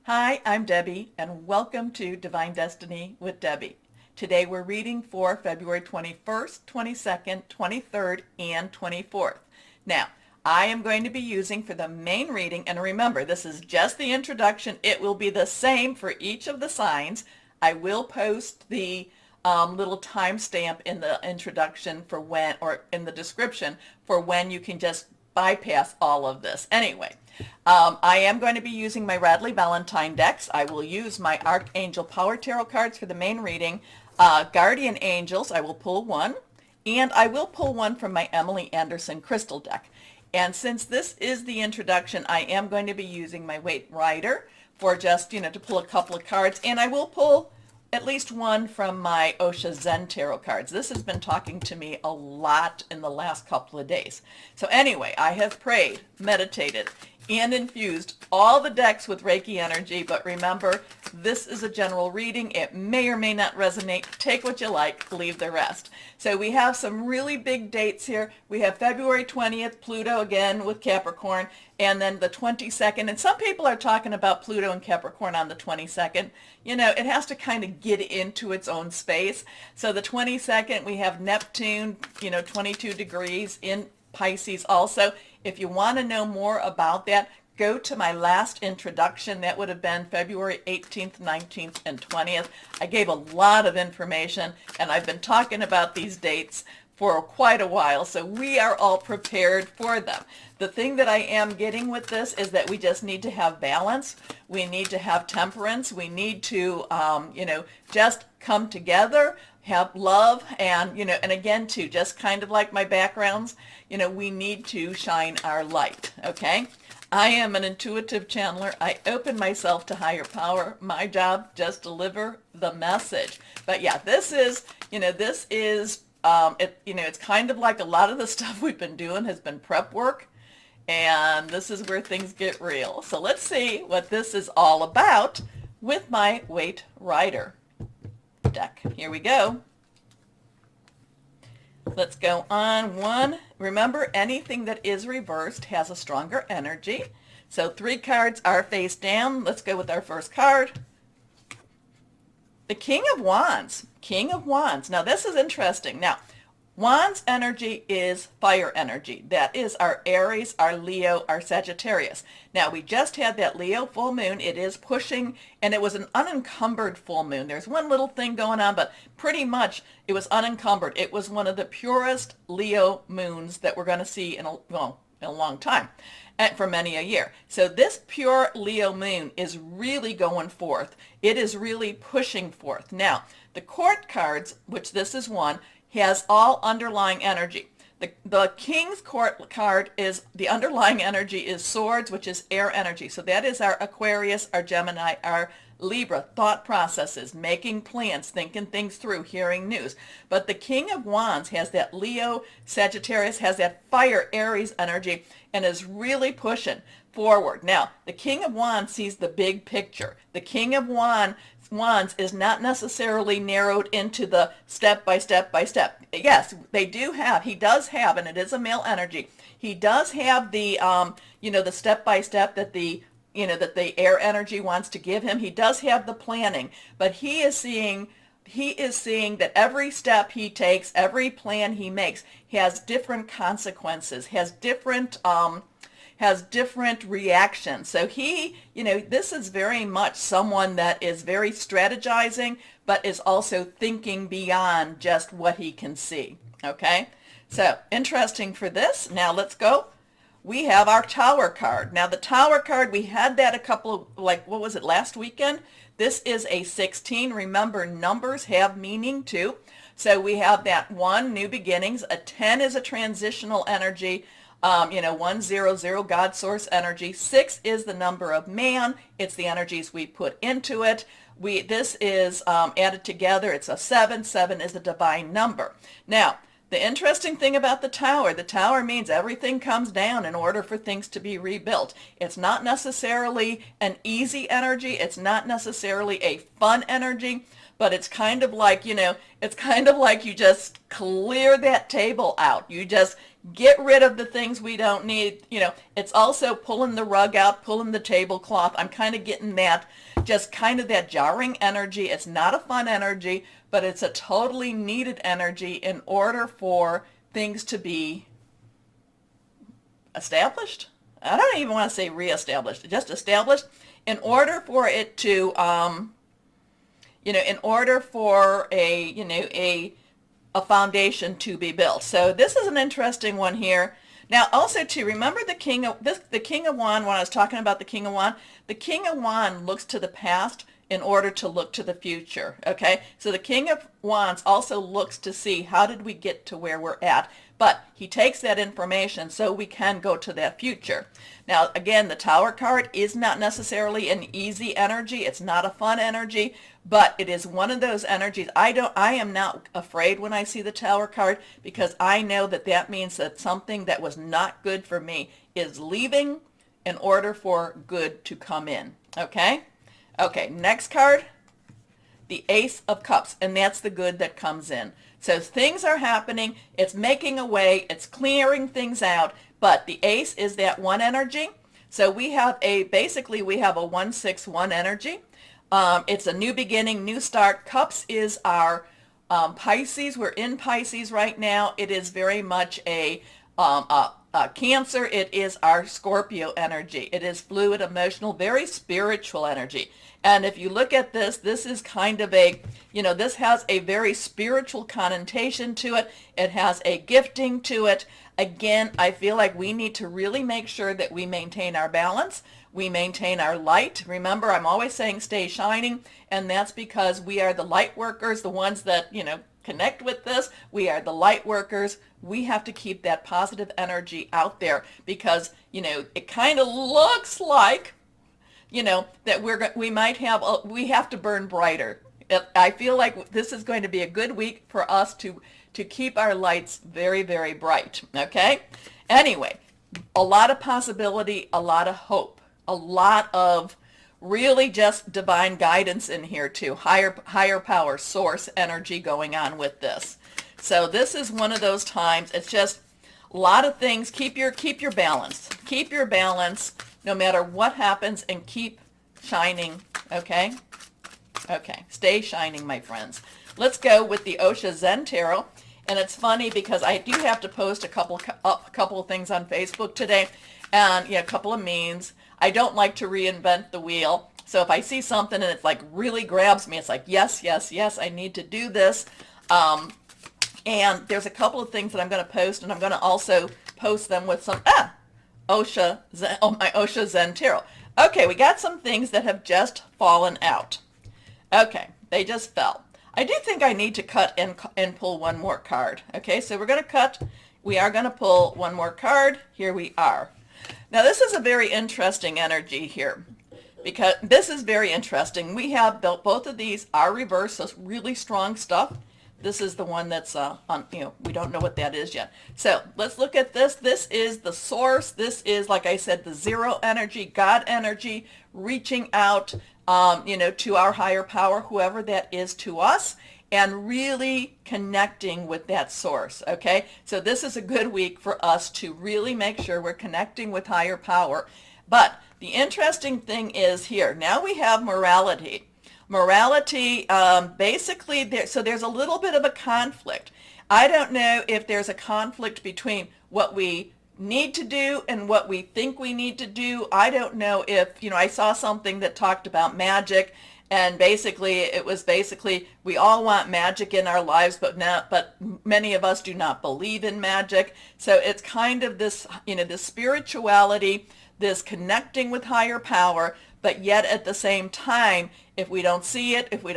Hi, I'm Debbie, and welcome to Divine Destiny with Debbie. Today we're reading for February 21st, 22nd, 23rd, and 24th. Now, I am going to be using for the main reading, and remember, this is just the introduction. It will be the same for each of the signs. I will post the little timestamp in the introduction for when, or in the description for when you can just bypass all of this. Anyway, I am going to be using my Radley Valentine decks. I will use my Archangel Power Tarot cards for the main reading. Guardian Angels, I will pull one. And I will pull one from my Emily Anderson Crystal deck. And since this is the introduction, I am going to be using my Waite Rider for just, to pull a couple of cards. And I will pull at least one from my Osha Zen Tarot cards. This has been talking to me a lot in the last couple of days. So anyway, I have prayed, meditated, and infused all the decks with Reiki energy, but remember, this is a general reading. It may or may not resonate. Take what you like, leave the rest. So we have some really big dates here. We have February 20th, Pluto again with Capricorn, and then the 22nd, and some people are talking about Pluto and Capricorn on the 22nd. It has to kind of get into its own space. So the 22nd, we have Neptune, 22 degrees in Pisces also. If you want to know more about that, go to my last introduction. That would have been February 18th, 19th, and 20th. I gave a lot of information, and I've been talking about these dates for quite a while, so we are all prepared for them. The thing that I am getting with this is that we just need to have balance. We need to have temperance. We need to, just come together, have love, and, and again, too, just kind of like my backgrounds, we need to shine our light, okay? I am an intuitive channeler. I open myself to higher power. My job, just deliver the message. But yeah, this is, it's kind of like a lot of the stuff we've been doing has been prep work, and this is where things get real. So let's see what this is all about with my Waite Rider deck. Here we go. Let's go on one. Remember, anything that is reversed has a stronger energy. So 3 cards are face down. Let's go with our first card. The King of Wands. King of Wands. Now this is interesting. Now, Wands energy is fire energy. That is our Aries, our Leo, our Sagittarius. Now we just had that Leo full moon. It is pushing, and it was an unencumbered full moon. There's one little thing going on, but pretty much it was unencumbered. It was one of the purest Leo moons that we're going to see in a long time, and for many a year. So this pure Leo moon is really going forth. It is really pushing forth. Now, the court cards, which this is one, has all underlying energy. The King's Court card is, the underlying energy is swords, which is air energy. So that is our Aquarius, our Gemini, our Libra, thought processes, making plans, thinking things through, hearing news. But the King of Wands has that Leo, Sagittarius, has that fire, Aries energy, and is really pushing forward. Now, the King of Wands sees the big picture. The King of Wands is not necessarily narrowed into the step by step by step. Yes, he does have, and it is a male energy. He does have the, the step by step that the air energy wants to give him. He does have the planning, but he is seeing that every step he takes, every plan he makes has different consequences, has different reactions. So this is very much someone that is very strategizing, but is also thinking beyond just what he can see. Okay? So interesting for this. Now let's go. We have our Tower card. Now the Tower card, we had that a couple of, what was it, last weekend? This is a 16. Remember, numbers have meaning too. So we have that 1, new beginnings. A 10 is a transitional energy. 100, God source energy. 6 is the number of man. It's the energies we put into it. This is added together. It's a 7. 7 is a divine number. Now, the interesting thing about the Tower means everything comes down in order for things to be rebuilt. It's not necessarily an easy energy. It's not necessarily a fun energy, but it's kind of like, you just clear that table out. You Get rid of the things we don't need. It's also pulling the rug out, pulling the tablecloth. I'm kind of getting that, just kind of that jarring energy. It's not a fun energy, but it's a totally needed energy in order for things to be established. I don't even want to say reestablished, just established, in order for it to, in order for a foundation to be built. So this is an interesting one here. Now also to remember the King of Wand, when I was talking about the King of Wand, the King of Wand looks to the past in order to look to the future. Okay, so the King of Wands also looks to see how did we get to where we're at, but he takes that information so we can go to that future. Now again, the Tower card is not necessarily an easy energy. It's not a fun energy, but it is one of those energies. I am not afraid when I see the Tower card, because I know that that means that something that was not good for me is leaving in order for good to come in. Okay? Okay, next card, the Ace of Cups, and that's the good that comes in. So things are happening, it's making a way, it's clearing things out, but the Ace is that one energy. So we have basically we have a 161 energy. It's a new beginning, new start. Cups is our Pisces. We're in Pisces right now. It is very much a Cancer. It is our Scorpio energy. It is fluid, emotional, very spiritual energy. And if you look at this, this is kind of a, this has a very spiritual connotation to it. It has a gifting to it. Again, I feel like we need to really make sure that we maintain our balance. We maintain our light. Remember, I'm always saying stay shining, and that's because we are the light workers, the ones that, connect with this. We are the light workers. We have to keep that positive energy out there, because, it kind of looks like, that we have to burn brighter. I feel like this is going to be a good week for us to keep our lights very, very bright. Okay? Anyway, a lot of possibility, a lot of hope, a lot of really just divine guidance in here too. Higher power, source energy going on with this. So this is one of those times. It's just a lot of things. Keep your balance. Keep your balance no matter what happens, and keep shining. Okay? Okay. Stay shining, my friends. Let's go with the Osha Zen Tarot. And it's funny because I do have to post a couple of things on Facebook today, and a couple of memes. I don't like to reinvent the wheel. So if I see something and it's like really grabs me, it's like, yes, yes, yes, I need to do this. And there's a couple of things that I'm going to post, and I'm going to also post them with some my Osha Zen Tarot. Okay, we got some things that have just fallen out. Okay, they just fell. I do think I need to cut and pull one more card. Okay, so we're going to cut. We are going to pull one more card. Here we are. Now this is a very interesting energy here, because this is very interesting. We have both of these are reversed, so really strong stuff. This is the one that's we don't know what that is yet. So let's look at this. This is the source. This is, like I said, the zero energy, God energy, reaching out, to our higher power, whoever that is to us, and really connecting with that source. Okay, so this is a good week for us to really make sure we're connecting with higher power. But the interesting thing is here, now we have morality. Morality, basically, there's a little bit of a conflict. I don't know if there's a conflict between what we need to do and what we think we need to do. I don't know if, I saw something that talked about magic, and basically we all want magic in our lives, but many of us do not believe in magic. So it's kind of this, this spirituality, this connecting with higher power, but yet at the same time, if we don't see it, if we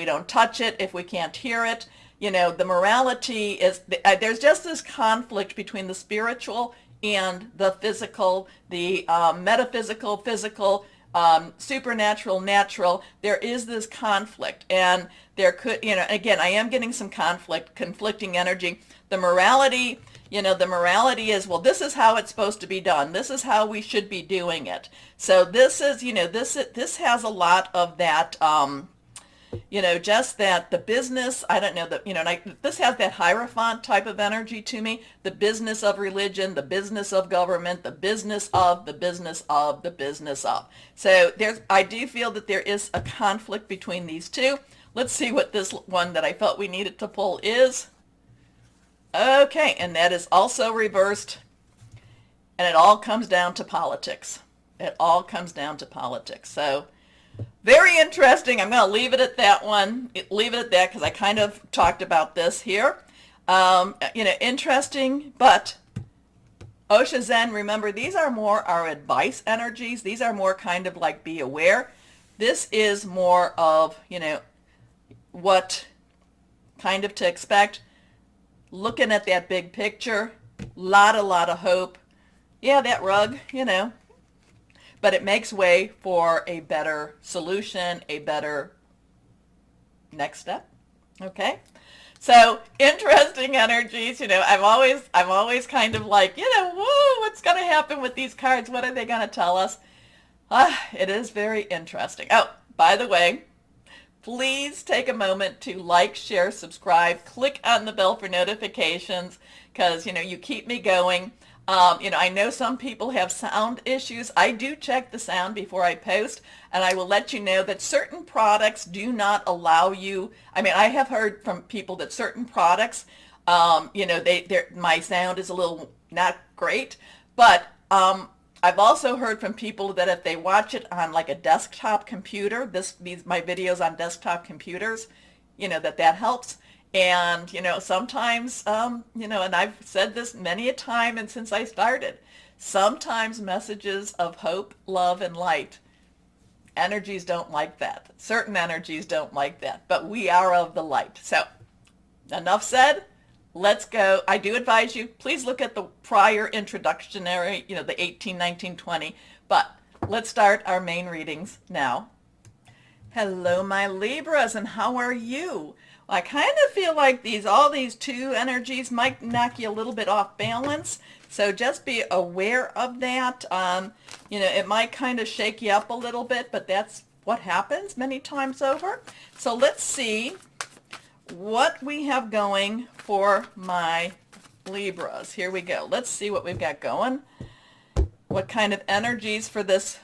don't touch it, if we can't hear it, the morality is, there's just this conflict between the spiritual and the physical, the metaphysical, physical, supernatural, natural. There is this conflict, and there could, again, I am getting some conflicting energy. The morality is, well, this is how it's supposed to be done. This is how we should be doing it. So this is, this has a lot of that, just that the business, I don't know, this has that Hierophant type of energy to me, the business of religion, the business of government, the business of, the business of, the business of. So I do feel that there is a conflict between these two. Let's see what this one that I felt we needed to pull is. Okay, and that is also reversed, and it all comes down to politics. It all comes down to politics. So very interesting. I'm going to leave it at that one. Leave it at that because I kind of talked about this here. Interesting, but Osha Zen, remember, these are more our advice energies. These are more kind of like be aware. This is more of, what kind of to expect. Looking at that big picture, lot of hope. Yeah, that rug, but it makes way for a better solution, a better next step. Okay, so interesting energies. I'm always kind of like, whoa, what's going to happen with these cards? What are they going to tell us? It is very interesting. Oh, by the way, please take a moment to like, share, subscribe, click on the bell for notifications because, you keep me going. I know some people have sound issues. I do check the sound before I post, and I will let you know that certain products do not allow you. I have heard from people that certain products, my sound is a little not great, but I've also heard from people that if they watch it on like a desktop computer, my videos on desktop computers, that helps. And, sometimes, and I've said this many a time and since I started, sometimes messages of hope, love, and light, energies don't like that. Certain energies don't like that, but we are of the light. So, enough said. Let's go. I do advise you, please look at the prior introductionary, the 18, 19, 20. But let's start our main readings now. Hello, my Libras, and how are you? I kind of feel like all these two energies might knock you a little bit off balance. So just be aware of that. It might kind of shake you up a little bit, but that's what happens many times over. So let's see what we have going for my Libras. Here we go. Let's see what we've got going. What kind of energies for this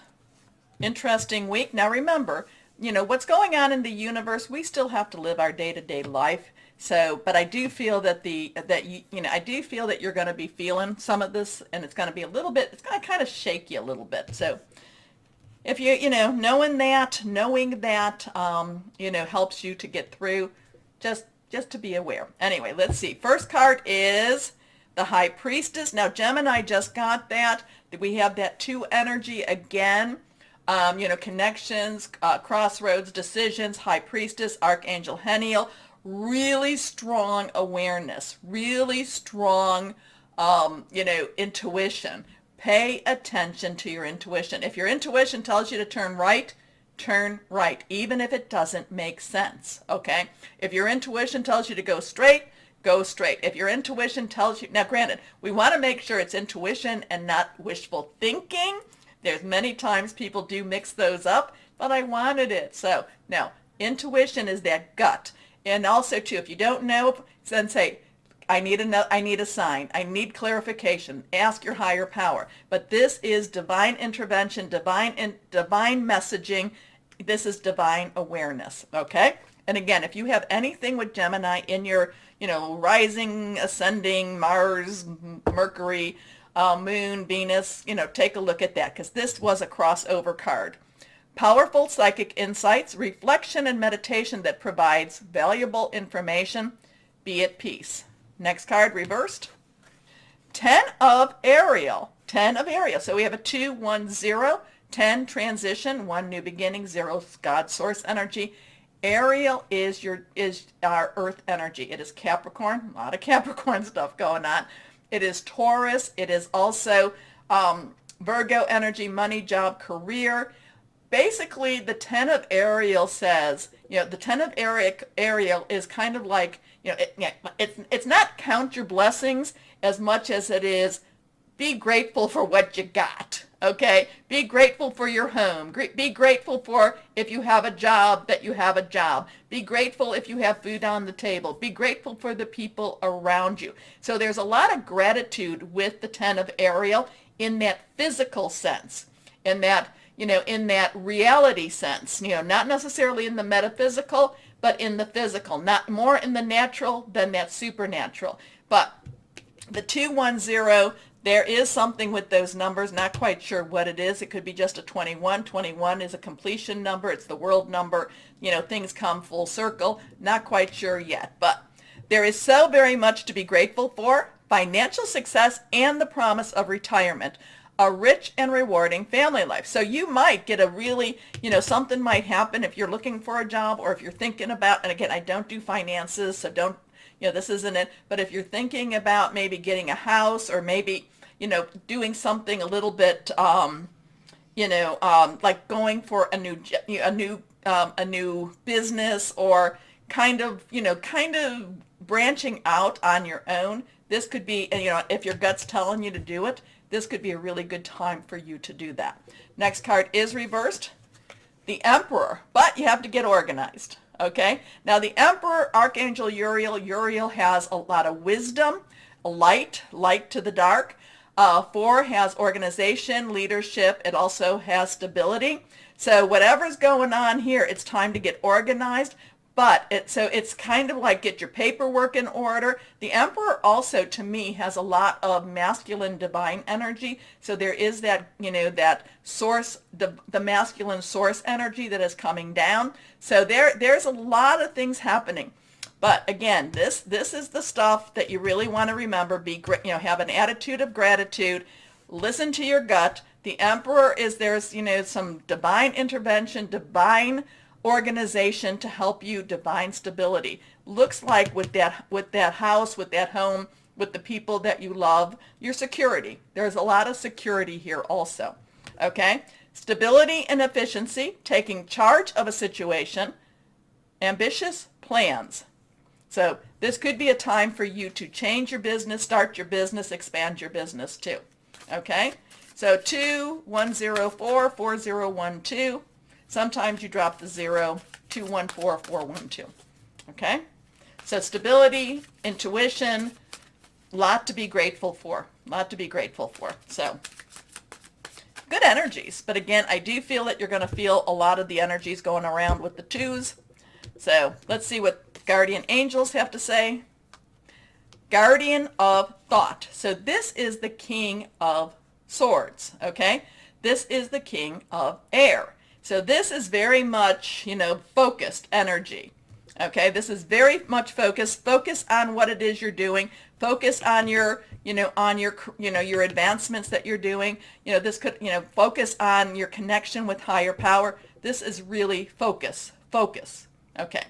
interesting week. Now remember, what's going on in the universe, we still have to live our day-to-day life. So, but I do feel that I do feel that you're going to be feeling some of this, and it's going to be it's going to kind of shake you a little bit. So if knowing that, helps you to get through, just to be aware. Anyway, let's see. First card is the High Priestess. Now, Gemini just got that. We have that 2 energy again. Connections, crossroads, decisions, High Priestess, Archangel Uriel, really strong awareness, really strong, intuition. Pay attention to your intuition. If your intuition tells you to turn right, even if it doesn't make sense, okay? If your intuition tells you to go straight, go straight. If your intuition tells you, now granted, we want to make sure it's intuition and not wishful thinking. There's many times people do mix those up, but I wanted it. So now, intuition is that gut. And also, too, if you don't know, then say, I need a sign. I need clarification. Ask your higher power. But this is divine intervention, divine messaging. This is divine awareness, okay? And again, if you have anything with Gemini in your, rising, ascending, Mars, Mercury, Moon, Venus, take a look at that because this was a crossover card. Powerful psychic insights, reflection and meditation that provides valuable information. Be at peace. Next card reversed. 10 of Uriel. 10 of Uriel. So we have a 2, 1, 0, 10 transition, 1 new beginning, 0 God source energy. Uriel is our earth energy. It is Capricorn. A lot of Capricorn stuff going on. It is Taurus. It is also Virgo energy, money, job, career. Basically, the 10 of Uriel says, the 10 of Uriel is kind of like, it's not count your blessings as much as it is be grateful for what you got. Okay, be grateful for your home. Be grateful for if you have a job, that you have a job. Be grateful if you have food on the table. Be grateful for the people around you. So there's a lot of gratitude with the 10 of Ariel in that physical sense, in that, in that reality sense, not necessarily in the metaphysical, but in the physical, not more in the natural than that supernatural. But the 210, there is something with those numbers, not quite sure what it is. It could be just a 21. 21 is a completion number. It's the world number. Things come full circle. Not quite sure yet. But there is so very much to be grateful for. Financial success and the promise of retirement. A rich and rewarding family life. So you might get a really, something might happen if you're looking for a job, or if you're thinking about, and again, I don't do finances, so don't, this isn't it. But if you're thinking about maybe getting a house, or maybe, doing something a little bit, like going for a new business, or kind of branching out on your own. This could be, if your gut's telling you to do it, this could be a really good time for you to do that. Next card is reversed, the Emperor, but you have to get organized. Okay, now the Emperor, Archangel Uriel. Uriel has a lot of wisdom, light to the dark. 4 has organization, leadership. It also has stability. So whatever's going on here, it's time to get organized. But it's kind of like get your paperwork in order. The Emperor also, to me, has a lot of masculine divine energy. So there is that, that source, the masculine source energy that is coming down. So there's a lot of things happening. But again, this is the stuff that you really want to remember. Have an attitude of gratitude. Listen to your gut. The Emperor there's some divine intervention, divine organization to help you, divine stability. Looks like with that house, with that home, with the people that you love, your security. There's a lot of security here also. Okay? Stability and efficiency, taking charge of a situation, ambitious plans. So this could be a time for you to change your business, start your business, expand your business too. Okay? So 2104 4012. Sometimes you drop the 0, 214 412. Okay? So stability, intuition, lot to be grateful for. So good energies. But again, I do feel that you're going to feel a lot of the energies going around with the 2s. So let's see what guardian angels have to say. Guardian of thought. So this is the King of Swords. Okay? This is the King of Air. So this is very much, focused energy. Okay, this is very much focused. Focus on what it is you're doing. Focus on your, your advancements that you're doing. This could, focus on your connection with higher power. This is really focus. Okay.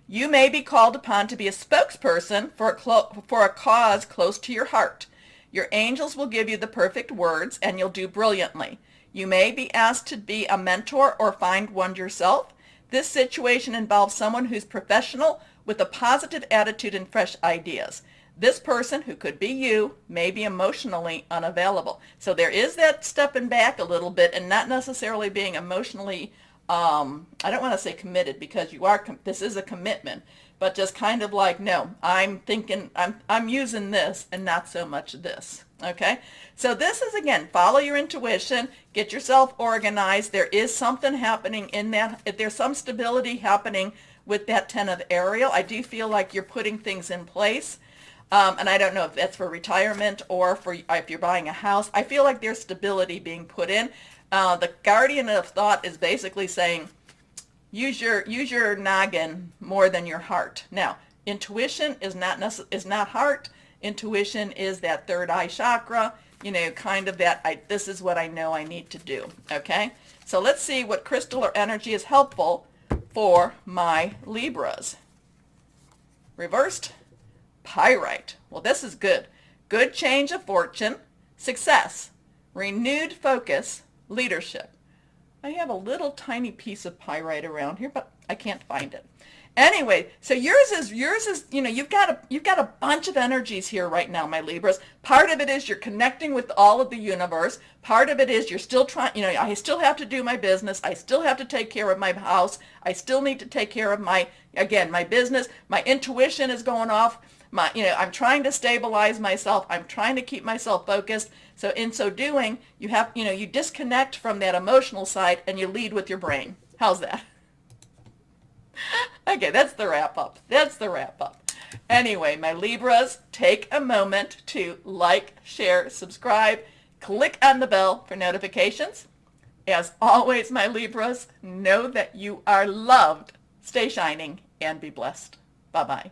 You may be called upon to be a spokesperson for a cause close to your heart. Your angels will give you the perfect words, and you'll do brilliantly. You may be asked to be a mentor or find one yourself. This situation involves someone who's professional with a positive attitude and fresh ideas. This person, who could be you, may be emotionally unavailable. So there is that stepping back a little bit and not necessarily being emotionally, I don't want to say committed, because you are, this is a commitment, but just kind of like, no, I'm thinking, I'm using this and not so much this. Okay, so this is, again, follow your intuition, get yourself organized. There is something happening in that. If there's some stability happening with that 10 of Ariel, I do feel like you're putting things in place. And I don't know if that's for retirement or for if you're buying a house. I feel like there's stability being put in. The guardian of thought is basically saying, use your noggin more than your heart. Now, intuition is not heart. Intuition is that third eye chakra, kind of that, this is what I know I need to do, okay? So let's see what crystal or energy is helpful for my Libras. Reversed, pyrite. Well, this is good. Good change of fortune, success, renewed focus, leadership. I have a little tiny piece of pyrite around here, but I can't find it. Anyway, so yours is, you've got a bunch of energies here right now, my Libras. Part of it is you're connecting with all of the universe. Part of it is you're still trying, I still have to do my business. I still have to take care of my house. I still need to take care of my business. My intuition is going off. I'm trying to stabilize myself. I'm trying to keep myself focused. So in so doing, you disconnect from that emotional side and you lead with your brain. How's that? Okay, that's the wrap up. That's the wrap up. Anyway, my Libras, take a moment to like, share, subscribe, click on the bell for notifications. As always, my Libras, know that you are loved. Stay shining and be blessed. Bye-bye.